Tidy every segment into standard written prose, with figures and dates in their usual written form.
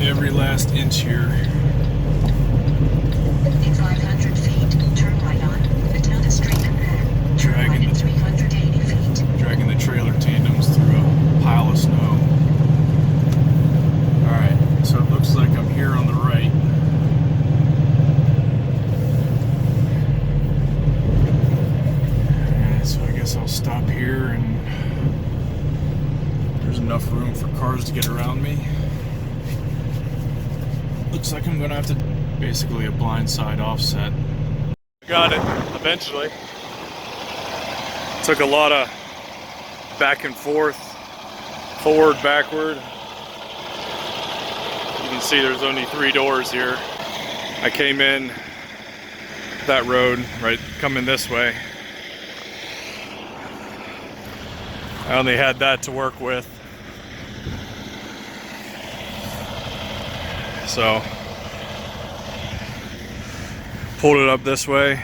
every last inch here. In 500 feet, turn right on Matilda Street and then turn right in 380 feet. Dragging the trailer tandems through a pile of snow. Alright, so it looks like I'm here on the right. Alright, so I guess I'll stop here, and there's enough room for cars to get around me. Looks like I'm gonna have to basically a blindside offset. Got it eventually. Took a lot of back and forth, forward, backward. You can see there's only 3 doors here. I came in that road, right, coming this way. I only had that to work with. So, pulled it up this way,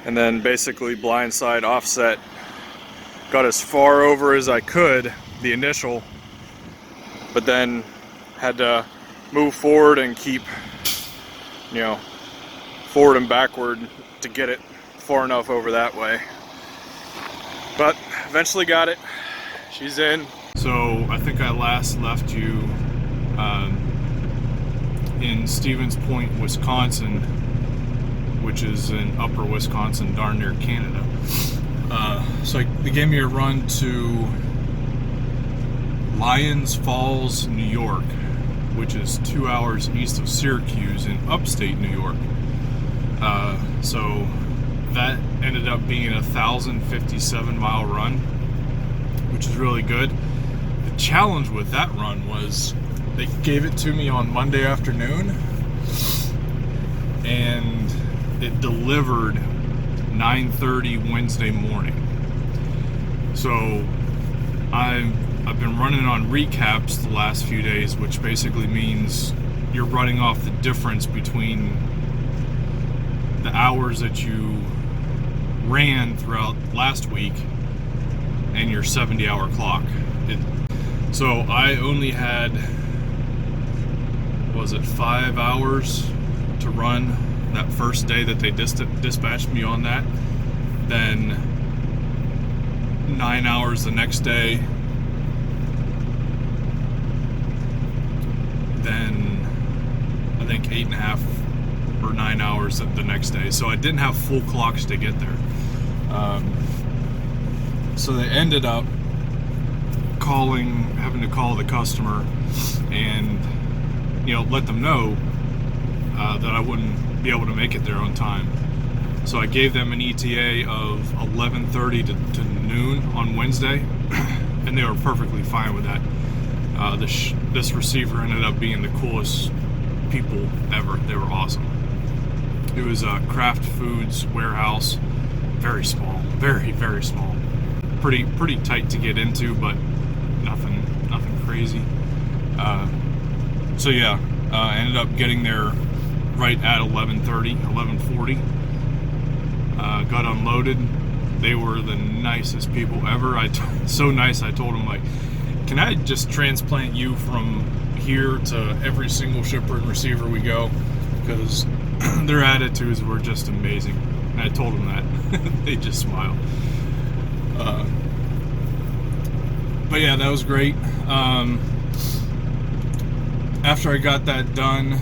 and then basically blindside offset. Got as far over as I could, the initial, but then had to move forward and keep, you know, forward and backward to get it far enough over that way. But eventually got it. She's in. So I think I last left you in Stevens Point, Wisconsin, which is in upper Wisconsin, darn near Canada. So they gave me a run to Lyons Falls, New York, which is 2 hours east of Syracuse in upstate New York. So that ended up being a 1,057-mile run, which is really good. The challenge with that run was they gave it to me on Monday afternoon, and it delivered 9:30 Wednesday morning. So I've been running on recaps the last few days, which basically means you're running off the difference between the hours that you ran throughout last week and your 70-hour clock. So I only had, was it 5 hours to run that first day that they dispatched me on that, then 9 hours the next day, then I think 8.5 or 9 hours the next day. So I didn't have full clocks to get there. So they ended up having to call the customer and, you know, let them know that I wouldn't be able to make it there on time. So I gave them an ETA of 11:30 to noon on Wednesday, and they were perfectly fine with that. This receiver ended up being the coolest people ever. They were awesome. It was a Kraft Foods warehouse, very small, very, very small. Pretty tight to get into, but nothing crazy. So yeah, I ended up getting there right at 11:40. Got unloaded. They were the nicest people ever. So nice. I told them, like, can I just transplant you from here to every single shipper and receiver we go? Because their attitudes were just amazing. And I told them that. They just smiled. But yeah, that was great. After I got that done,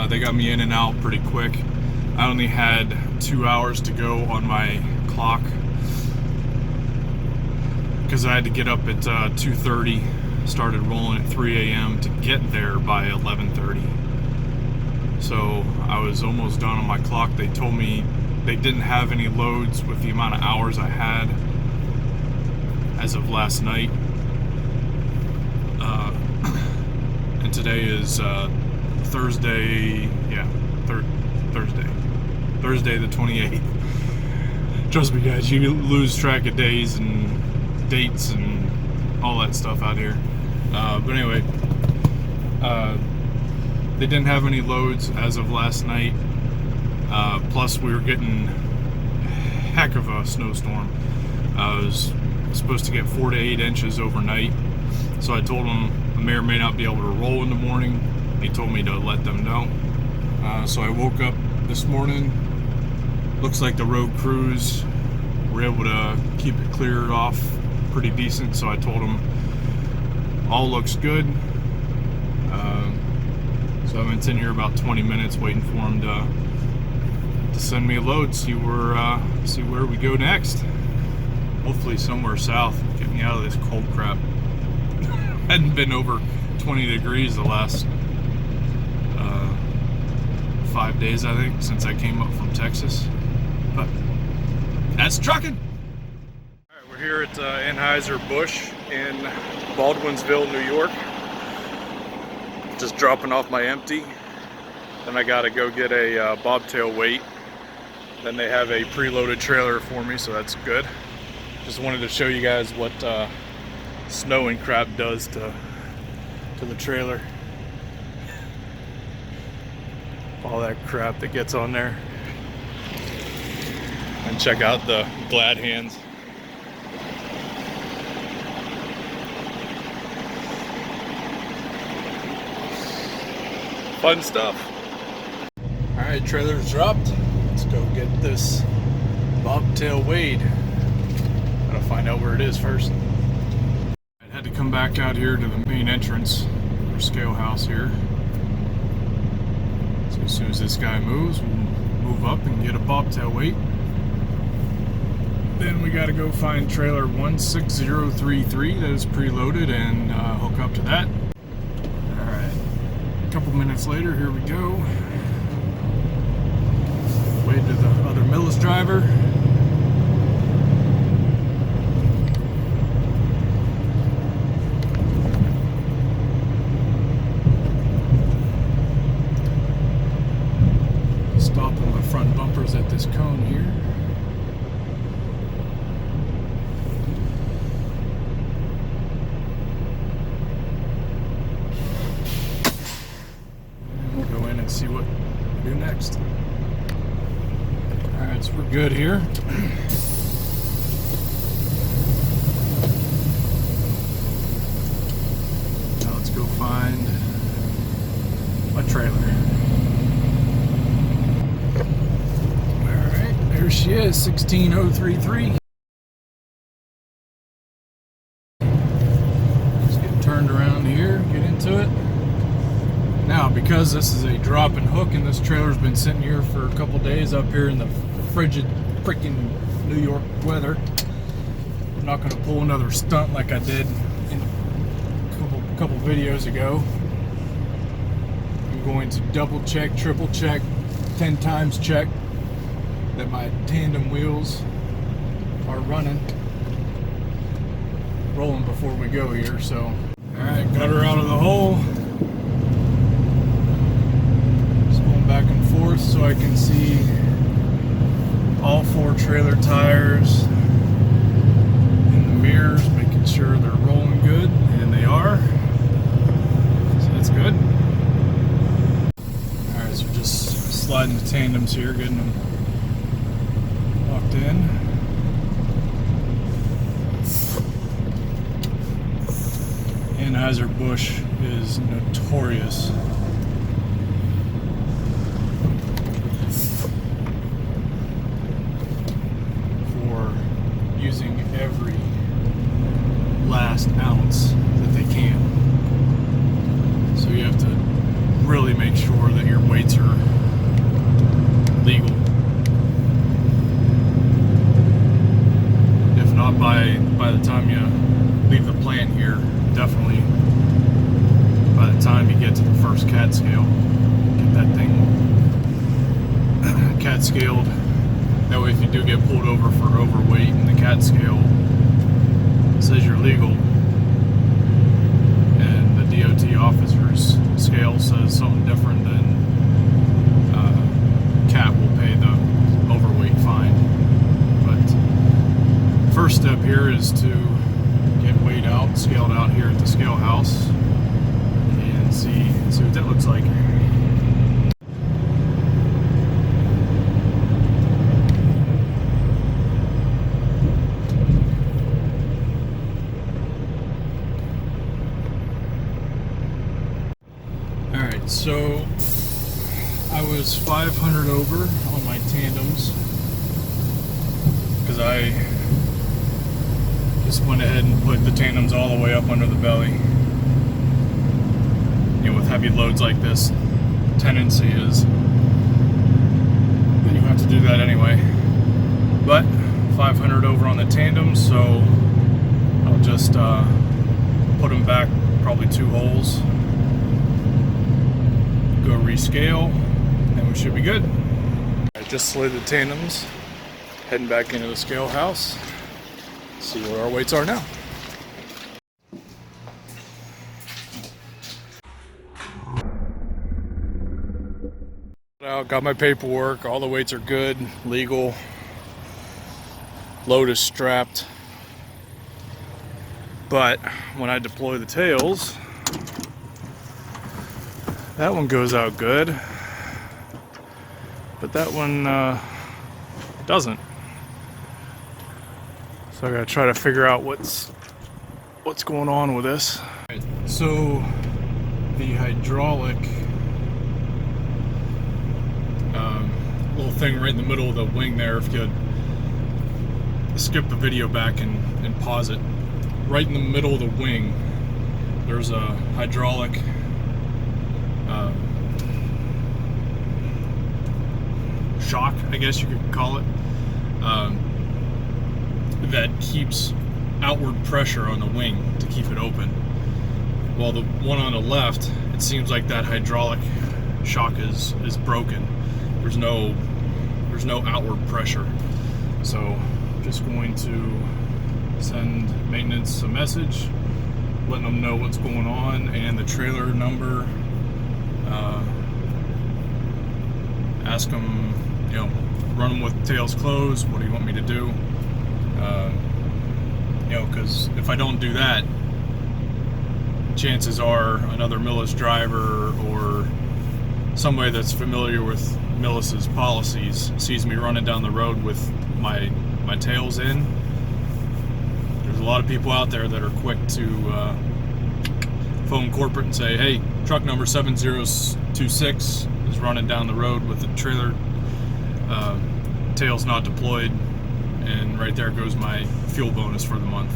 they got me in and out pretty quick. I only had 2 hours to go on my clock because I had to get up at 2:30, started rolling at 3 a.m. to get there by 11:30. So I was almost done on my clock. They told me they didn't have any loads with the amount of hours I had as of last night. And today is Thursday, yeah, Thursday the 28th. Trust me guys, you lose track of days and dates and all that stuff out here. But anyway, they didn't have any loads as of last night. Plus we were getting a heck of a snowstorm. I was supposed to get 4 to 8 inches overnight. So I told them, may or may not be able to roll in the morning. He told me to let them know. So I woke up this morning. Looks like the road crews were able to keep it cleared off pretty decent. So I told them all looks good. So I've been sitting here about 20 minutes waiting for them to send me a load. See where we go next. Hopefully somewhere south. Get me out of this cold crap. Hadn't been over 20 degrees the last 5 days, I think, since I came up from Texas. But that's trucking. All right, we're here at Anheiser Busch in Baldwinsville, New York. Just dropping off my empty. Then I gotta go get a bobtail weight. Then they have a preloaded trailer for me, so that's good. Just wanted to show you guys what snow and crap does to the trailer. All that crap that gets on there. And check out the glad hands. Fun stuff. All right, trailer's dropped. Let's go get this bobtail weighed. Gotta find out where it is first. I had to come back out here to the main entrance or scale house here. So as soon as this guy moves, we'll move up and get a bobtail weight. Then we gotta go find trailer 16033 that is preloaded and hook up to that. All right, a couple minutes later, here we go. Wait to the other Millis driver. Stop on my front bumpers at this cone here. We'll go in and see what we do next. Alright, so we're good here. Now let's go find my trailer. There she is, 16033. Just get turned around here, get into it. Now, because this is a drop and hook and this trailer's been sitting here for a couple days up here in the frigid freaking New York weather, I'm not going to pull another stunt like I did in a couple videos ago. I'm going to double check, triple check, 10 times check that my tandem wheels are rolling before we go here. So, alright, got her out of the hole. Just going back and forth so I can see all 4 trailer tires in the mirrors, making sure they're rolling good, and they are. So that's good. Alright, so just sliding the tandems here, getting them locked in. Anheiser Busch is notorious for using every last ounce that they can. So you have to really make sure that your weights are legal. Not by the time you leave the plant here, definitely by the time you get to the first CAT scale, get that thing CAT scaled. That way if you do get pulled over for overweight and the CAT scale says you're legal and the DOT officer's scale says something different, then CAT will pay the overweight fine. First step here is to get weighed out, scaled out here at the scale house, and see what that looks like. So I was 500 over on my tandems because I just went ahead and put the tandems all the way up under the belly. You know, with heavy loads like this, tendency is that you have to do that anyway. But 500 over on the tandems, so I'll just put them back probably 2 holes, go rescale, and we should be good. I just slid the tandems, heading back into the scale house, see where our weights are now. Got my paperwork, all the weights are good, legal, load is strapped. But when I deploy the tails, that one goes out good, but that one doesn't. So I gotta try to figure out what's going on with this. So the hydraulic little thing right in the middle of the wing there, if you skip the video back and pause it, right in the middle of the wing there's a hydraulic shock, I guess you could call it, that keeps outward pressure on the wing to keep it open. While the one on the left, it seems like that hydraulic shock is broken. There's no outward pressure. So just going to send maintenance a message, letting them know what's going on and the trailer number. Ask them, you know, run them with tails closed. What do you want me to do? You know, because if I don't do that, chances are another Millis driver or somebody that's familiar with Millis's policies sees me running down the road with my tails in. There's a lot of people out there that are quick to phone corporate and say, hey, truck number 7026 is running down the road with the trailer, tails not deployed, and right there goes my fuel bonus for the month.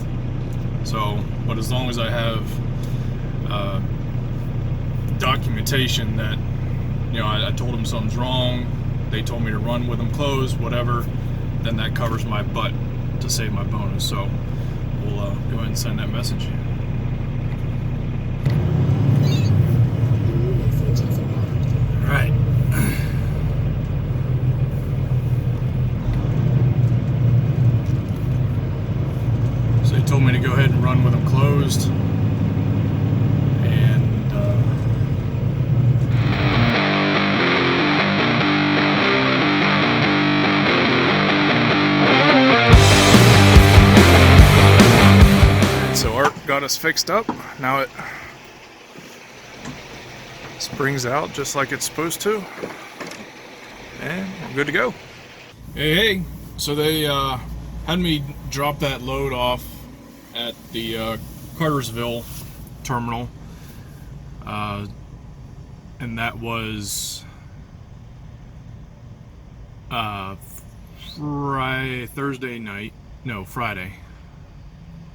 So, but as long as I have documentation that, you know, I told them something's wrong, they told me to run with them closed, whatever, then that covers my butt to save my bonus. So we'll go ahead and send that message. All right. So they told me to go ahead and run with them closed. Got us fixed up. Now it springs out just like it's supposed to, and we're good to go. Hey, so they had me drop that load off at the Cartersville terminal, and that was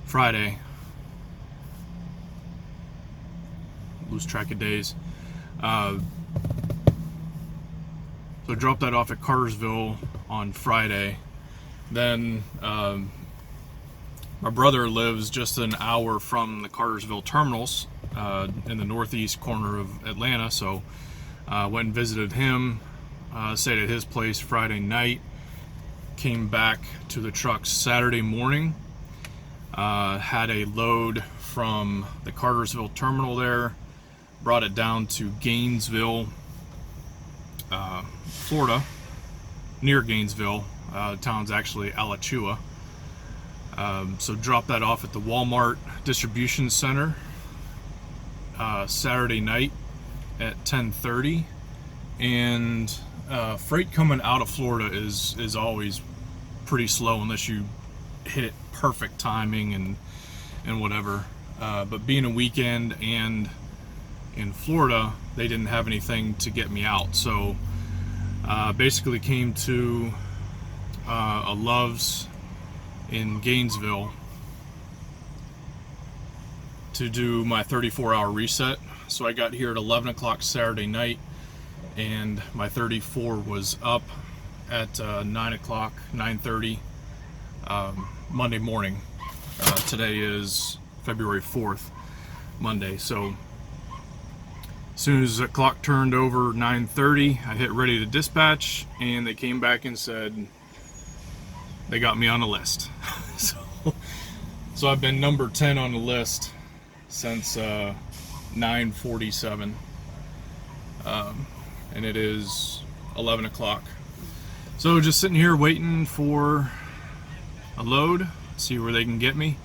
Friday. Lose track of days. So dropped that off at Cartersville on Friday. Then my brother lives just an hour from the Cartersville terminals in the northeast corner of Atlanta, so went and visited him, stayed at his place Friday night, came back to the truck Saturday morning, had a load from the Cartersville terminal there, brought it down to Gainesville, Florida, near Gainesville. The town's actually Alachua. So dropped that off at the Walmart distribution center Saturday night at 10:30, and freight coming out of Florida is always pretty slow unless you hit it perfect timing and whatever. But being a weekend and in Florida, they didn't have anything to get me out. So basically came to a Love's in Gainesville to do my 34-hour reset. So I got here at 11 o'clock Saturday night, and my 34 was up at 9 o'clock, 9:30 Monday morning. Today is February 4th, Monday. So as soon as the clock turned over 9:30, I hit ready to dispatch, and they came back and said they got me on the list. So I've been number 10 on the list since 9:47, and it is 11 o'clock. So just sitting here waiting for a load, see where they can get me.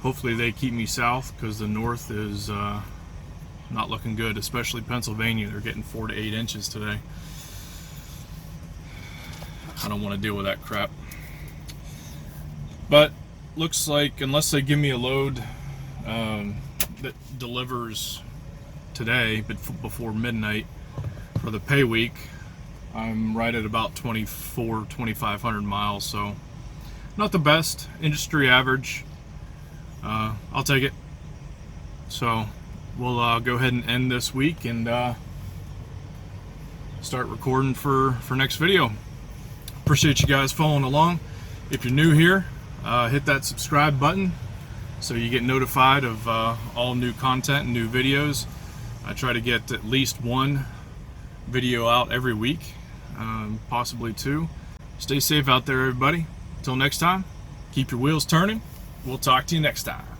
Hopefully they keep me south, because the north is not looking good, especially Pennsylvania. They're getting 4 to 8 inches today. I don't want to deal with that crap. But looks like, unless they give me a load that delivers today but before midnight for the pay week, I'm right at about 2,500 miles. So not the best, industry average. I'll take it. So we'll go ahead and end this week and start recording for next video. Appreciate you guys following along. If you're new here, hit that subscribe button so you get notified of all new content and new videos. I try to get at least one video out every week, possibly 2. Stay safe out there, everybody. Until next time, keep your wheels turning. We'll talk to you next time.